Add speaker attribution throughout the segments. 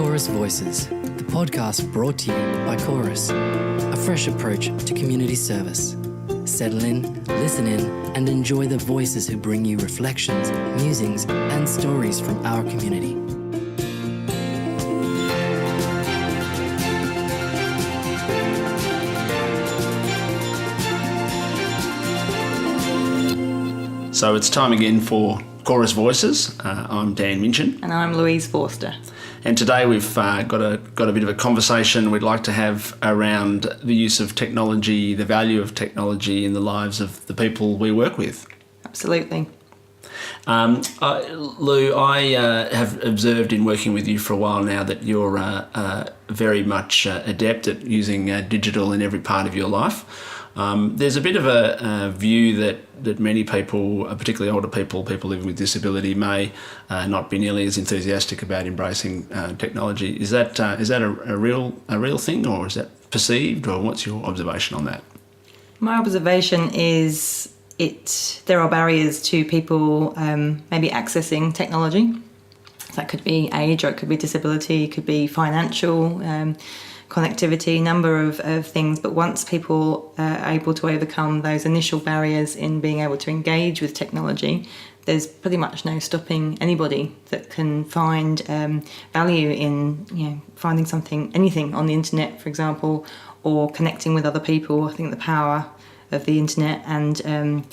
Speaker 1: Chorus Voices, the podcast brought to you by Chorus, a fresh approach to community service. Settle in, listen in, and enjoy the voices who bring you reflections, musings, and stories from our community.
Speaker 2: So it's time again for Chorus Voices. I'm Dan Minchin.
Speaker 3: And I'm Louise Forster.
Speaker 2: And today we've got a bit of a conversation we'd like to have around the use of technology, the value of technology in the lives of the people we work with.
Speaker 3: Absolutely.
Speaker 2: Lou, I have observed in working with you for a while now that you're very much adept at using digital in every part of your life. There's a bit of a view that many people, particularly older people living with disability, may not be nearly as enthusiastic about embracing technology. Is that a real thing, or is that perceived, or what's your observation on that?
Speaker 3: My observation is there are barriers to people maybe accessing technology. That could be age, or it could be disability, it could be financial, connectivity, number of things. But once people are able to overcome those initial barriers in being able to engage with technology, there's pretty much no stopping anybody that can find value in finding anything on the internet, for example, or connecting with other people. I think the power of the internet and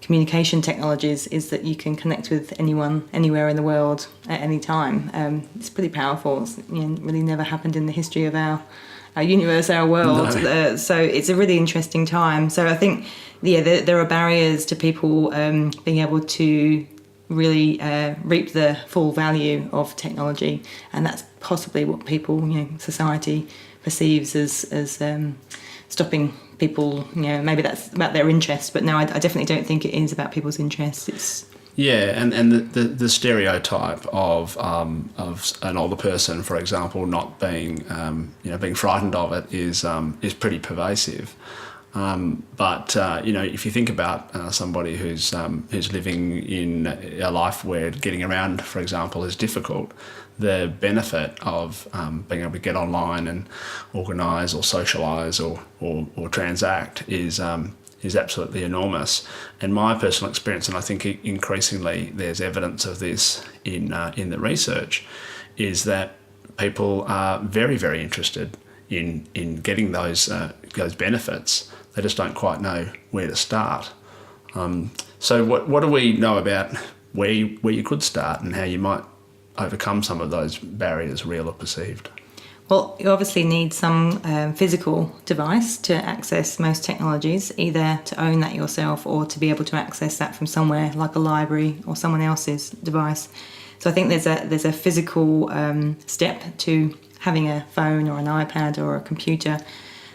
Speaker 3: communication technologies is that you can connect with anyone, anywhere in the world, at any time. It's pretty powerful. It's really never happened in the history of our universe, our world. No. So it's a really interesting time. So I think, there are barriers to people being able to really reap the full value of technology, and that's possibly what people, society perceives as stopping people. Maybe that's about their interest, but no, I definitely don't think it is about people's interests.
Speaker 2: And the stereotype of an older person, for example, not being being frightened of it is pretty pervasive. But if you think about somebody who's living in a life where getting around, for example, is difficult, the benefit of being able to get online and organise or socialise or transact is absolutely enormous. And my personal experience, and I think increasingly there's evidence of this in the research, is that people are very, very interested in getting those benefits. They just don't quite know where to start. So what do we know about where you could start and how you might overcome some of those barriers, real or perceived?
Speaker 3: Well, you obviously need some physical device to access most technologies, either to own that yourself or to be able to access that from somewhere like a library or someone else's device. So I think there's a physical step to having a phone or an iPad or a computer,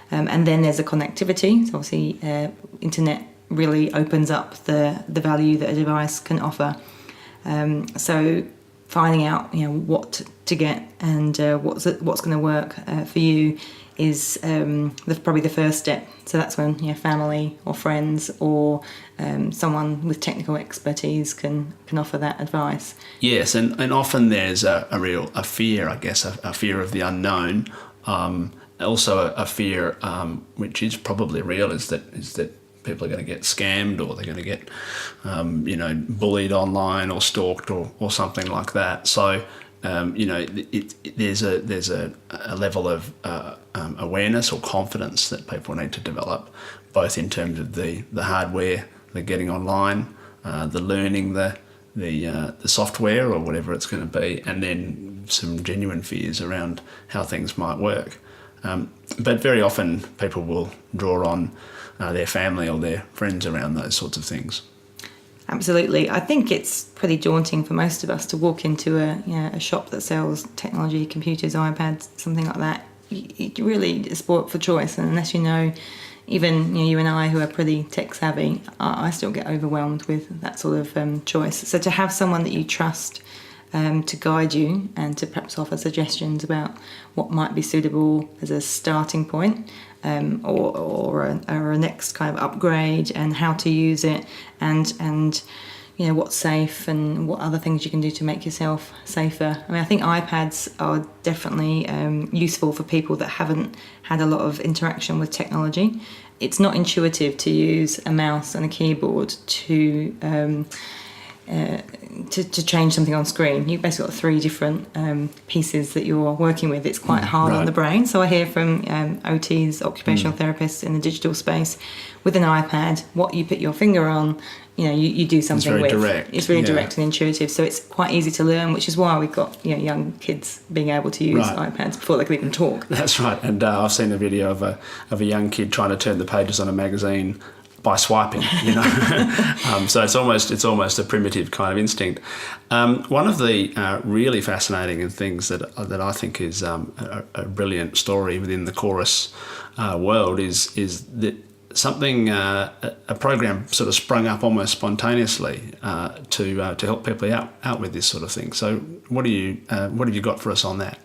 Speaker 3: and then there's a connectivity. So obviously, internet really opens up the value that a device can offer. So finding out what to get and what's going to work for you is probably the first step. So that's when family or friends or someone with technical expertise can offer that advice.
Speaker 2: Yes, and often there's a fear, I guess, a fear of the unknown. Also a fear, which is probably real, is that people are going to get scammed, or they're going to get, bullied online or stalked or something like that. So, there's a level of awareness or confidence that people need to develop, both in terms of the hardware they're getting online, the learning the software or whatever it's going to be, and then some genuine fears around how things might work. But very often people will draw on their family or their friends around those sorts of things.
Speaker 3: Absolutely. I think it's pretty daunting for most of us to walk into a shop that sells technology, computers, iPads, something like that. It really is sport for choice, and unless even you and I, who are pretty tech savvy, I still get overwhelmed with that sort of choice. So to have someone that you trust to guide you and to perhaps offer suggestions about what might be suitable as a starting point, or a next kind of upgrade, and how to use it, and what's safe and what other things you can do to make yourself safer. I mean, I think iPads are definitely useful for people that haven't had a lot of interaction with technology. It's not intuitive to use a mouse and a keyboard to change something on screen. You've basically got 3 different pieces that you're working with. It's quite hard on the brain. So I hear from OTs, occupational therapists in the digital space, with an iPad, what you put your finger on, you do something with.
Speaker 2: It's very direct.
Speaker 3: It's really direct and intuitive. So it's quite easy to learn, which is why we've got young kids being able to use iPads before they can even talk.
Speaker 2: That's right. And I've seen a video of a young kid trying to turn the pages on a magazine by swiping, so it's almost a primitive kind of instinct. One of the really fascinating things that I think is a brilliant story within the chorus world is that something a program sort of sprung up almost spontaneously to help people out with this sort of thing. So what have you got for us on that?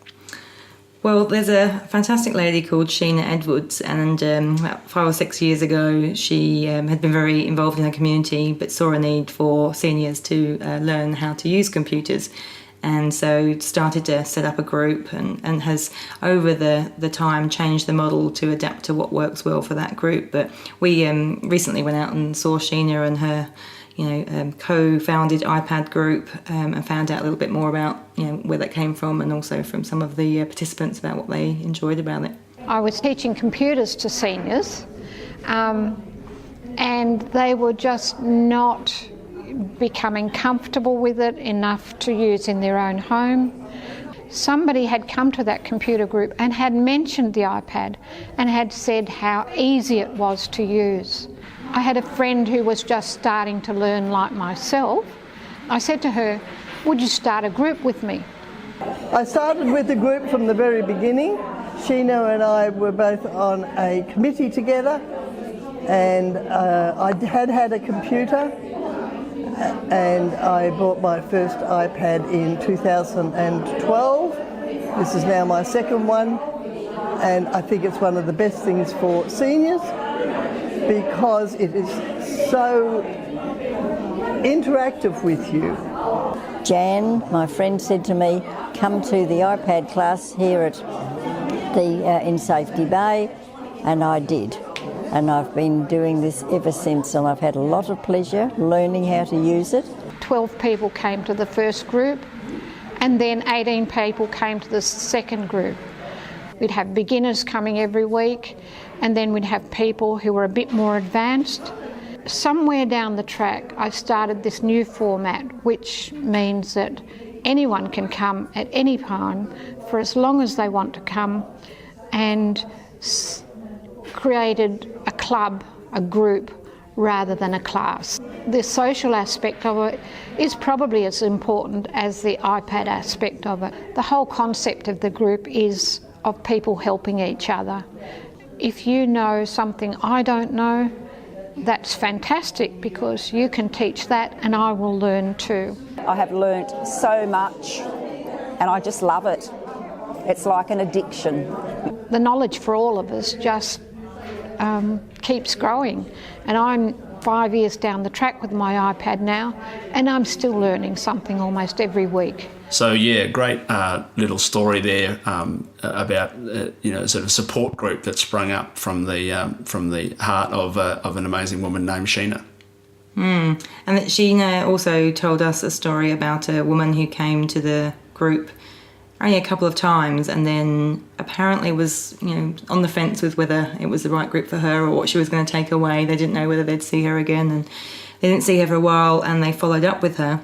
Speaker 3: Well, there's a fantastic lady called Sheena Edwards, and about 5 or 6 years ago, she had been very involved in her community, but saw a need for seniors to learn how to use computers, and so started to set up a group, and has over the time changed the model to adapt to what works well for that group. But we recently went out and saw Sheena and her co-founded iPad group, and found out a little bit more about where that came from, and also from some of the participants about what they enjoyed about it.
Speaker 4: I was teaching computers to seniors, and they were just not becoming comfortable with it enough to use in their own home. Somebody had come to that computer group and had mentioned the iPad and had said how easy it was to use. I had a friend who was just starting to learn like myself. I said to her, would you start a group with me?
Speaker 5: I started with the group from the very beginning. Sheena and I were both on a committee together, and I had a computer, and I bought my first iPad in 2012. This is now my second one, and I think it's one of the best things for seniors, because it is so interactive with you.
Speaker 6: Jan, my friend, said to me, come to the iPad class here at the in Safety Bay, and I did. And I've been doing this ever since, and I've had a lot of pleasure learning how to use it.
Speaker 4: 12 people came to the first group, and then 18 people came to the second group. We'd have beginners coming every week, and then we'd have people who were a bit more advanced. Somewhere down the track, I started this new format, which means that anyone can come at any time for as long as they want to come, and created a club, a group, rather than a class. The social aspect of it is probably as important as the iPad aspect of it. The whole concept of the group is of people helping each other. If you know something I don't know, that's fantastic, because you can teach that and I will learn too.
Speaker 7: I have learnt so much and I just love it. It's like an addiction.
Speaker 4: The knowledge for all of us just keeps growing, and I'm 5 years down the track with my iPad now, and I'm still learning something almost every week.
Speaker 2: So great little story there about sort of support group that sprung up from the heart of an amazing woman named Sheena.
Speaker 3: And that Sheena also told us a story about a woman who came to the group only a couple of times, and then apparently was on the fence with whether it was the right group for her or what she was going to take away. They didn't know whether they'd see her again, and they didn't see her for a while, and they followed up with her.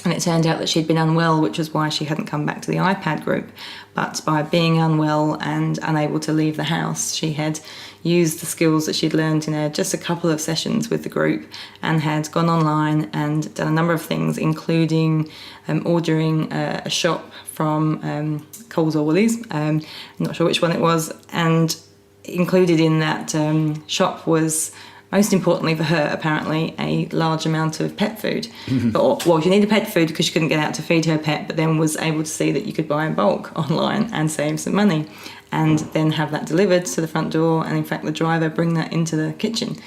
Speaker 3: And it turned out that she'd been unwell, which was why she hadn't come back to the iPad group. But by being unwell and unable to leave the house, she had used the skills that she'd learned in just a couple of sessions with the group, and had gone online and done a number of things, including ordering a shop from Coles or Woolies. I'm not sure which one it was. And included in that shop was, most importantly for her, apparently, a large amount of pet food. Well, she needed pet food because she couldn't get out to feed her pet, but then was able to see that you could buy in bulk online and save some money, and then have that delivered to the front door, and in fact the driver bring that into the kitchen.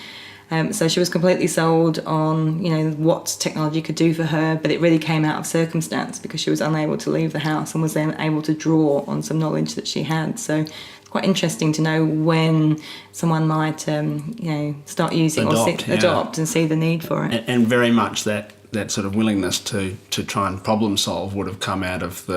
Speaker 3: So she was completely sold on, what technology could do for her, but it really came out of circumstance because she was unable to leave the house and was then able to draw on some knowledge that she had. So it's quite interesting to know when someone might, start using adopt and see the need for it.
Speaker 2: And very much that sort of willingness to try and problem solve would have come out of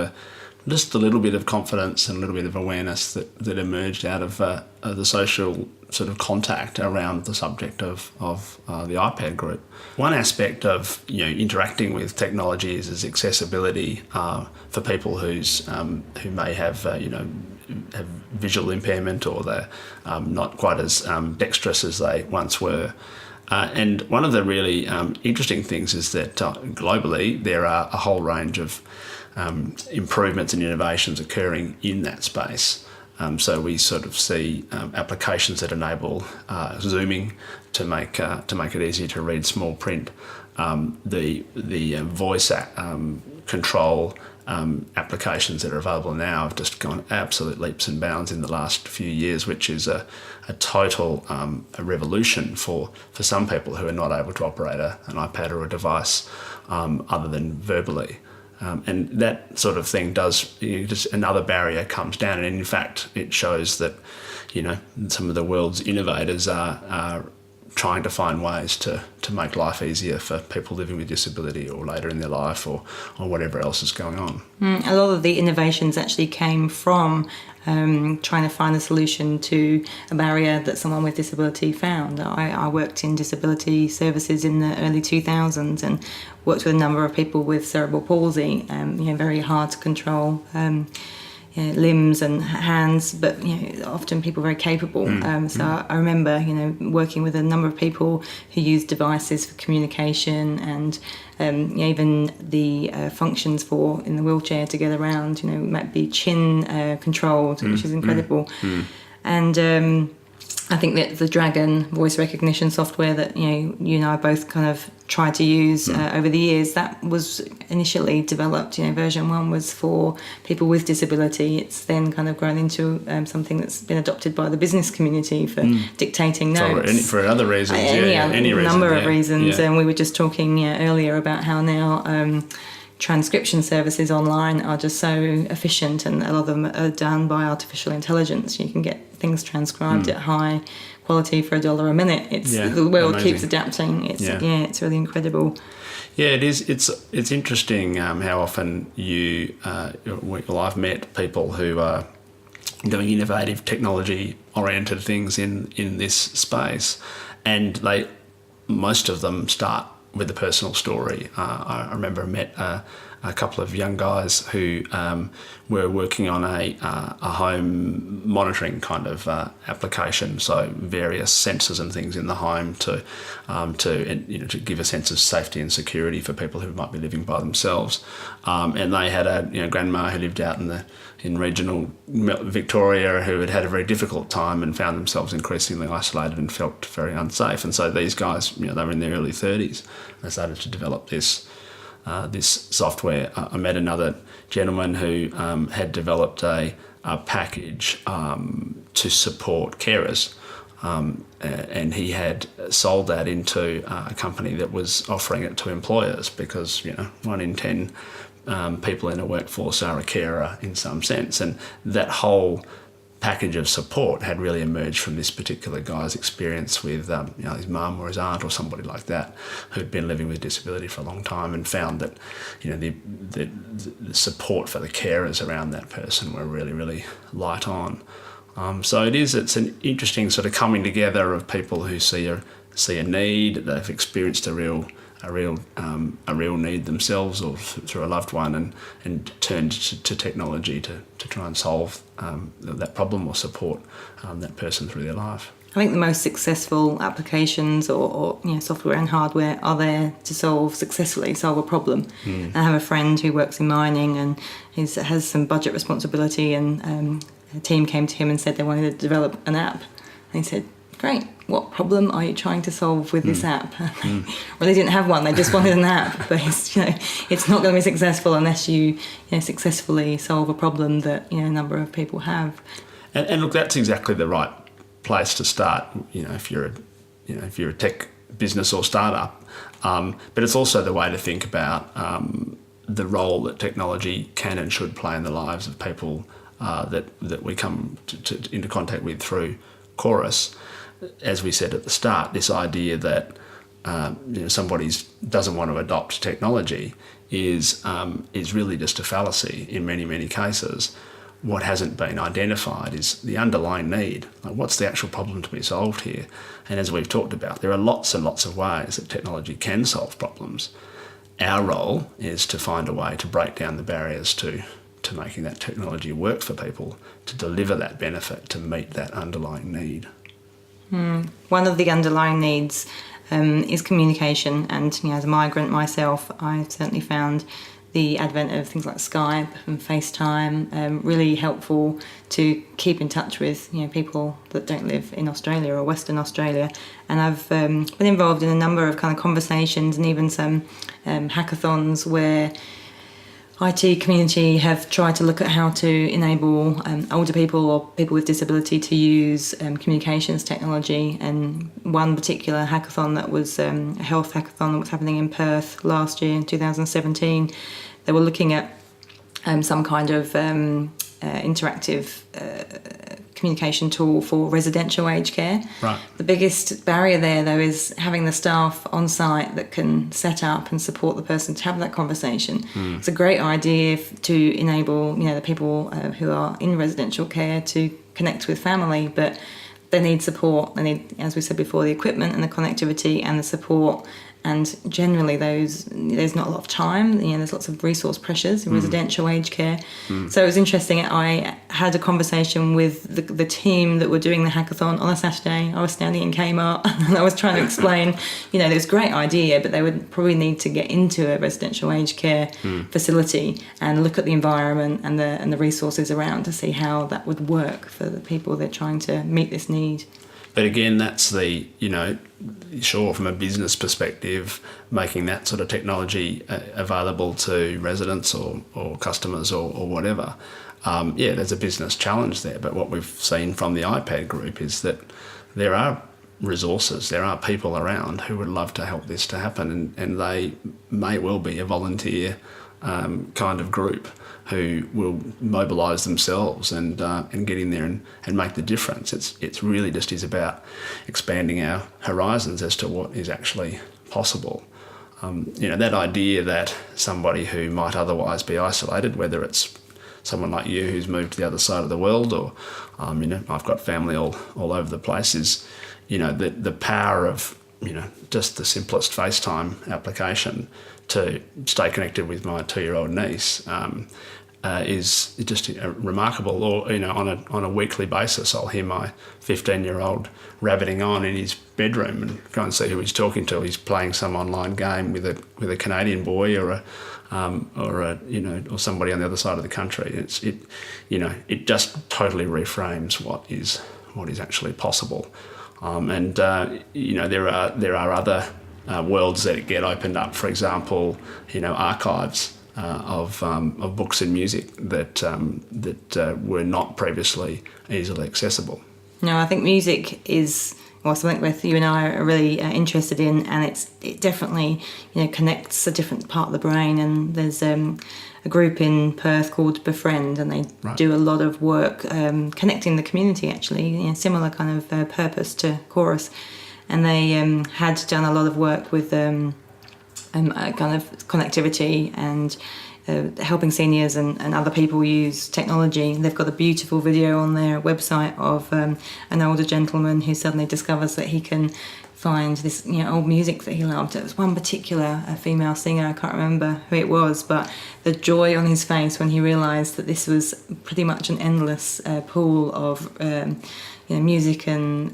Speaker 2: just a little bit of confidence and a little bit of awareness that emerged out of the social sort of contact around the subject of the iPad group. One aspect of interacting with technology is accessibility for people who may have have visual impairment, or they're not quite as dexterous as they once were. And one of the really interesting things is that globally there are a whole range of improvements and innovations occurring in that space. So we sort of see applications that enable zooming to make it easier to read small print. The voice control applications that are available now have just gone absolute leaps and bounds in the last few years, which is a total a revolution for some people who are not able to operate an iPad or a device other than verbally. And that sort of thing does, just another barrier comes down. And in fact, it shows that, some of the world's innovators are trying to find ways to make life easier for people living with disability or later in their life or whatever else is going on.
Speaker 3: A lot of the innovations actually came from trying to find a solution to a barrier that someone with disability found. I worked in disability services in the early 2000s and worked with a number of people with cerebral palsy, very hard to control limbs and hands, but often people very capable. So I remember working with a number of people who used devices for communication and even the functions for in the wheelchair to get around. Might be chin controlled, which is incredible. And I think that the Dragon voice recognition software that you and I both kind of tried to use over the years, that was initially developed. Version 1 was for people with disability. It's then kind of grown into something that's been adopted by the business community for dictating notes.
Speaker 2: For other reasons,
Speaker 3: any number of reasons. And we were just talking earlier about how now transcription services online are just so efficient, and a lot of them are done by artificial intelligence. You can get things transcribed at high quality for $1 a minute. The world
Speaker 2: amazing.
Speaker 3: keeps adapting. It's really incredible.
Speaker 2: Yeah, it is. It's interesting how often I've met people who are doing innovative technology-oriented things in this space, and most of them start with a personal story. I remember I met a couple of young guys who were working on a home monitoring kind of application, so various sensors and things in the home to give a sense of safety and security for people who might be living by themselves. And they had a grandma who lived out in regional Victoria who had a very difficult time and found themselves increasingly isolated and felt very unsafe. And so these guys, they were in their early 30s. They started to develop this software. I met another gentleman who had developed a package to support carers. And he had sold that into a company that was offering it to employers because, 1 in 10 people in a workforce are a carer in some sense. And that whole package of support had really emerged from this particular guy's experience with his mum or his aunt or somebody like that who'd been living with disability for a long time, and found that the support for the carers around that person were really, really light on. So it's an interesting sort of coming together of people who see a need, they've experienced a real need themselves or through a loved one, and turned to technology to try and solve that problem or support that person through their life.
Speaker 3: I think the most successful applications or software and hardware are there to successfully solve a problem. I have a friend who works in mining and has some budget responsibility, and a team came to him and said they wanted to develop an app. And he said, "Great, what problem are you trying to solve with this app?" Well, they didn't have one, they just wanted an app. But it's not going to be successful unless you successfully solve a problem that a number of people have.
Speaker 2: And look, that's exactly the right place to start. If you're if you're a tech business or startup. But it's also the way to think about the role that technology can and should play in the lives of people that we come into contact with through Chorus. As we said at the start, this idea that somebody doesn't want to adopt technology is really just a fallacy in many, many cases. What hasn't been identified is the underlying need. Like, what's the actual problem to be solved here? And as we've talked about, there are lots and lots of ways that technology can solve problems. Our role is to find a way to break down the barriers to making that technology work for people, to deliver that benefit, to meet that underlying need.
Speaker 3: One of the underlying needs is communication, and as a migrant myself, I've certainly found the advent of things like Skype and FaceTime really helpful to keep in touch with people that don't live in Australia or Western Australia. And I've been involved in a number of kind of conversations and even some hackathons where IT community have tried to look at how to enable older people or people with disability to use communications technology. And one particular hackathon that was a health hackathon that was happening in Perth last year in 2017, they were looking at some kind of interactive communication tool for residential aged care.
Speaker 2: Right.
Speaker 3: The biggest barrier there, though, is having the staff on site that can set up and support the person to have that conversation. It's a great idea to enable the people who are in residential care to connect with family, but they need support. They need, as we said before, the equipment and the connectivity and the support. And generally, there's not a lot of time. There's lots of resource pressures in residential aged care. So it was interesting. I had a conversation with the team that were doing the hackathon on a Saturday. I was standing in Kmart and I was trying to explain, it was a great idea, but they would probably need to get into a residential aged care facility and look at the environment and the resources around to see how that would work for the people they're trying to meet this need.
Speaker 2: But again, that's the, sure, from a business perspective, making that sort of technology available to residents or customers or whatever. There's a business challenge there. But what we've seen from the iPad group is that there are resources, there are people around who would love to help this to happen, and they may well be a volunteer kind of group who will mobilise themselves and get in there and make the difference. It's really just is about expanding our horizons as to what is actually possible. That idea that somebody who might otherwise be isolated, whether it's someone like you who's moved to the other side of the world, or I've got family all over the place, is the power of just the simplest FaceTime application to stay connected with my 2-year-old niece is just remarkable. Or on a weekly basis, I'll hear my 15-year-old rabbiting on in his bedroom and go and see who he's talking to. He's playing some online game with a Canadian boy or somebody on the other side of the country. It just totally reframes what is actually possible. There are other worlds that get opened up. For example, archives of books and music that were not previously easily accessible.
Speaker 3: No, I think music is something both you and I are really interested in, and it definitely connects a different part of the brain. And there's a group in Perth called Befriend, and they do a lot of work connecting the community. Actually, similar kind of purpose to Chorus, and they had done a lot of work with kind of connectivity and helping seniors and other people use technology. They've got a beautiful video on their website of an older gentleman who suddenly discovers that he can find this old music that he loved. It was one particular female singer, I can't remember who it was, but the joy on his face when he realised that this was pretty much an endless pool of music and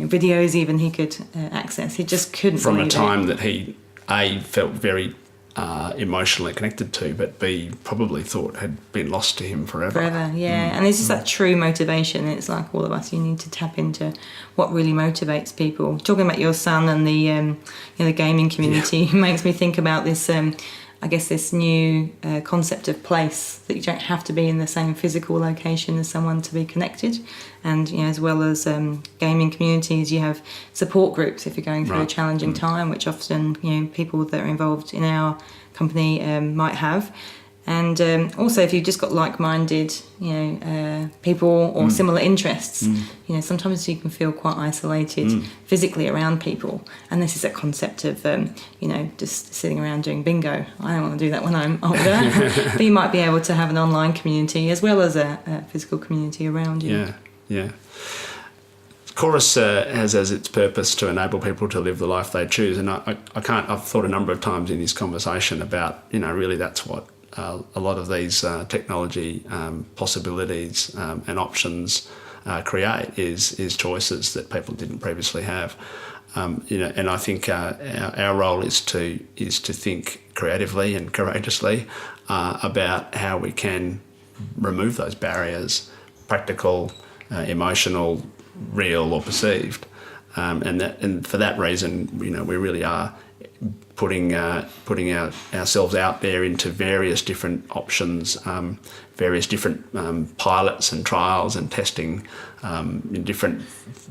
Speaker 3: videos even he could access. He just couldn't
Speaker 2: from
Speaker 3: believe
Speaker 2: a time that he felt very emotionally connected to, but B, probably thought had been lost to him forever.
Speaker 3: And this is that true motivation. It's like all of us, you need to tap into what really motivates people. Talking about your son and the gaming community makes me think about this I guess, this new concept of place, that you don't have to be in the same physical location as someone to be connected. And, you know, as well as gaming communities, you have support groups if you're going through a challenging time, which often, you know, people that are involved in our company might have. And also, if you've just got like-minded, you know, people or similar interests, you know, sometimes you can feel quite isolated physically around people. And this is a concept of, you know, just sitting around doing bingo. I don't want to do that when I'm older. But you might be able to have an online community as well as a physical community around you.
Speaker 2: Yeah. Chorus has as its purpose to enable people to live the life they choose. And I've thought a number of times in this conversation about, you know, really that's what a lot of these technology possibilities and options create is choices that people didn't previously have. You know, and I think our role is to think creatively and courageously about how we can remove those barriers, practical, emotional, real or perceived, and for that reason, you know, we really are putting ourselves out there into various different options, various different pilots and trials and testing in different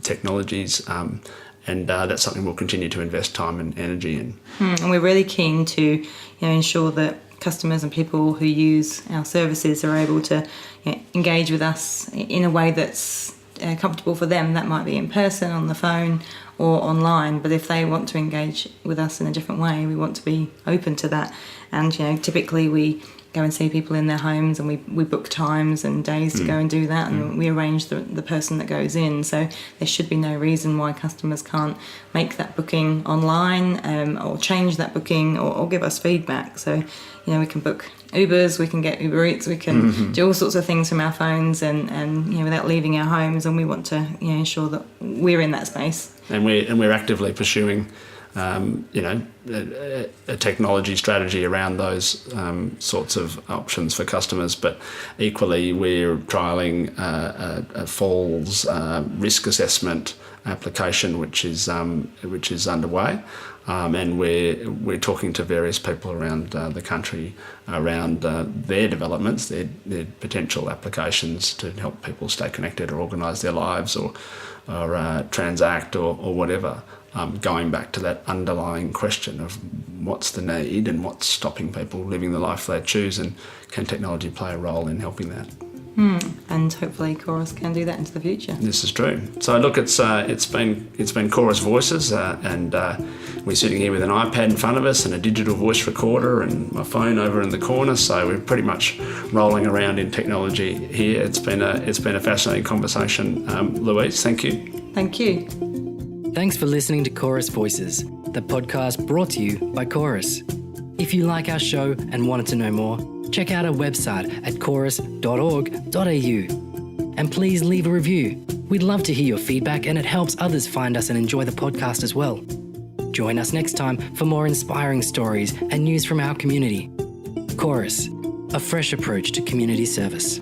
Speaker 2: technologies, and that's something we'll continue to invest time and energy in.
Speaker 3: And we're really keen to, you know, ensure that customers and people who use our services are able to, you know, engage with us in a way that's comfortable for them. That might be in person, on the phone, or online, but if they want to engage with us in a different way, we want to be open to that. And, you know, typically we go and see people in their homes, and we book times and days to go and do that, and we arrange the person that goes in. So there should be no reason why customers can't make that booking online, or change that booking, or give us feedback. So, you know, we can book Ubers, we can get Uber Eats, we can do all sorts of things from our phones and you know, without leaving our homes, and we want to, you know, ensure that we're in that space.
Speaker 2: And we're actively pursuing you know, a technology strategy around those sorts of options for customers, but equally we're trialling a falls risk assessment application which is underway, and we're talking to various people around the country around their developments, their potential applications to help people stay connected or organise their lives or transact or whatever. Going back to that underlying question of what's the need and what's stopping people living the life they choose, and can technology play a role in helping that?
Speaker 3: And hopefully Chorus can do that into the future.
Speaker 2: This is true. So look, it's been Chorus Voices, and we're sitting here with an iPad in front of us and a digital voice recorder and my phone over in the corner. So we're pretty much rolling around in technology here. It's been a fascinating conversation. Louise, thank you.
Speaker 3: Thank you.
Speaker 1: Thanks for listening to Chorus Voices, the podcast brought to you by Chorus. If you like our show and wanted to know more, check out our website at chorus.org.au. And please leave a review. We'd love to hear your feedback, and it helps others find us and enjoy the podcast as well. Join us next time for more inspiring stories and news from our community. Chorus, a fresh approach to community service.